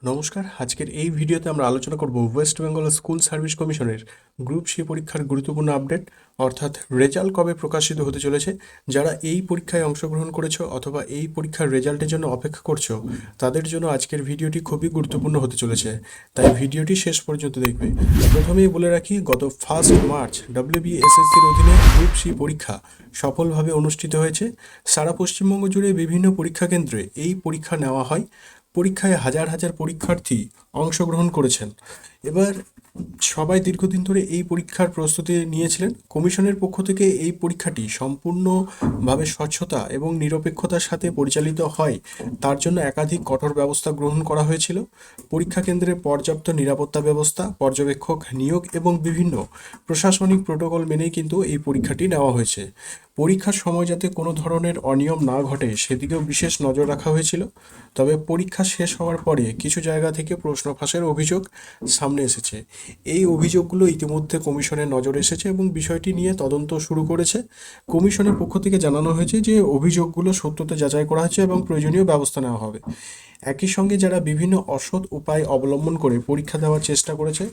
নমস্কার। আজকের এই ভিডিওতে আমরা আলোচনা করব ওয়েস্ট বেঙ্গল স্কুল সার্ভিস কমিশনের গ্রুপ সি পরীক্ষার গুরুত্বপূর্ণ আপডেট, অর্থাৎ রেজাল্ট কবে প্রকাশিত হতে চলেছে। যারা এই পরীক্ষায় অংশগ্রহণ করেছো অথবা এই পরীক্ষার রেজাল্টের জন্য অপেক্ষা করছো, তাদের জন্য আজকের ভিডিওটি খুবই গুরুত্বপূর্ণ হতে চলেছে, তাই ভিডিওটি শেষ পর্যন্ত দেখবে। প্রথমেই বলে রাখি, গত 1 মার্চ WBSSCর অধীনে গ্রুপ সি পরীক্ষা সফলভাবে অনুষ্ঠিত হয়েছে। সারা পশ্চিমবঙ্গ জুড়ে বিভিন্ন পরীক্ষা কেন্দ্রে এই পরীক্ষা নেওয়া হয়। পরীক্ষায় হাজার হাজার পরীক্ষার্থী অংশগ্রহণ করেছেন। এবার সবাই দীর্ঘদিন ধরে এই পরীক্ষার প্রস্তুতি নিয়েছিলেন। কমিশনের পক্ষ থেকে এই পরীক্ষাটি সম্পূর্ণভাবে স্বচ্ছতা এবং নিরপেক্ষতার সাথে পরিচালিত হয়, তার জন্য একাধিক কঠোর ব্যবস্থা গ্রহণ করা হয়েছিল। পরীক্ষা কেন্দ্রে পর্যাপ্ত নিরাপত্তা ব্যবস্থা, পর্যবেক্ষক নিয়োগ এবং বিভিন্ন প্রশাসনিক প্রোটোকল মেনেই কিন্তু এই পরীক্ষাটি নেওয়া হয়েছে। পরীক্ষার সময় যাতে কোনো ধরনের অনিয়ম না ঘটে সেদিকেও বিশেষ নজর রাখা হয়েছিল। তবে পরীক্ষা শেষ হওয়ার পরে কিছু জায়গা থেকে প্রশ্ন ফাঁসের অভিযোগ সামনে এসেছে। এই অভিযোগগুলো ইতিমধ্যে কমিশনের নজরে এসেছে এবং বিষয়টি নিয়ে তদন্ত শুরু করেছে। কমিশনের পক্ষ থেকে জানানো হয়েছে যে অভিযোগগুলো সত্যতা যাচাই করা হচ্ছে এবং প্রয়োজনীয় ব্যবস্থা নেওয়া হবে। একই সঙ্গে যারা বিভিন্ন অসৎ উপায় অবলম্বন করে পরীক্ষা দেওয়ার চেষ্টা করেছে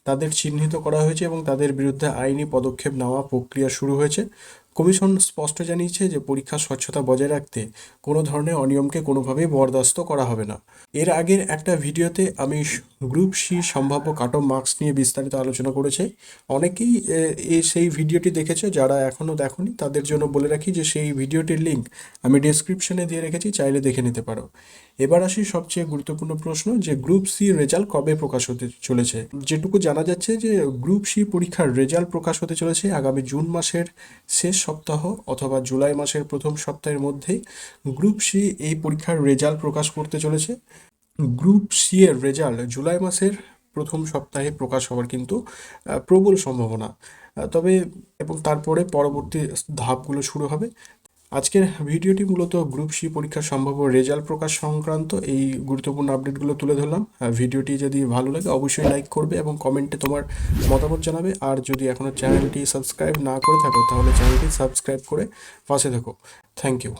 তাদের চিহ্নিত করা হয়েছে এবং তাদের বিরুদ্ধে আইনি পদক্ষেপ নেওয়া প্রক্রিয়া শুরু হয়েছে। কমিশন স্পষ্ট জানিয়েছে যে পরীক্ষার স্বচ্ছতা বজায় রাখতে কোনো ধরনের অনিয়মকে কোনোভাবেই বরদাস্ত করা হবে না। এর আগের একটা ভিডিওতে আমি গ্রুপ সি সম্ভাব্য কাট অফ মার্কস নিয়ে বিস্তারিত আলোচনা করেছি। অনেকেই সেই ভিডিওটি দেখেছে, যারা এখনও দেখোনি তাদের জন্য বলে রাখি যে সেই ভিডিওটির লিঙ্ক আমি ডেসক্রিপশনে দিয়ে রেখেছি, চাইলে দেখে নিতে পারো। এবার আসি সবচেয়ে গুরুত্বপূর্ণ প্রশ্ন, যে গ্রুপ সি রেজাল্ট কবে প্রকাশ হতে চলেছে। যেটুকু জানা যাচ্ছে যে গ্রুপ সি পরীক্ষার রেজাল্ট প্রকাশ হতে চলেছে আগামী জুন মাসের শেষ সপ্তাহ অথবা জুলাই মাসের প্রথম সপ্তাহের মধ্যেই গ্রুপ সি এই পরীক্ষার রেজাল্ট প্রকাশ করতে চলেছে। গ্রুপ সি এর রেজাল্ট জুলাই মাসের প্রথম সপ্তাহে প্রকাশ হওয়ার কিন্তু প্রবল সম্ভাবনা। তবে এবং তারপরে পরবর্তী ধাপগুলো শুরু হবে। আজকের ভিডিওটি মূলত গ্রুপ সি পরীক্ষার সম্ভাব্য রেজাল্ট প্রকাশ সংক্রান্ত এই গুরুত্বপূর্ণ আপডেটগুলো তুলে ধরলাম। ভিডিওটি যদি ভালো লাগে অবশ্যই লাইক করবে এবং কমেন্টে তোমার মতামত জানাবে। আর যদি এখনও চ্যানেলটি সাবস্ক্রাইব না করে থাকো তাহলে চ্যানেলটি সাবস্ক্রাইব করে পাশে থাকো। Thank you.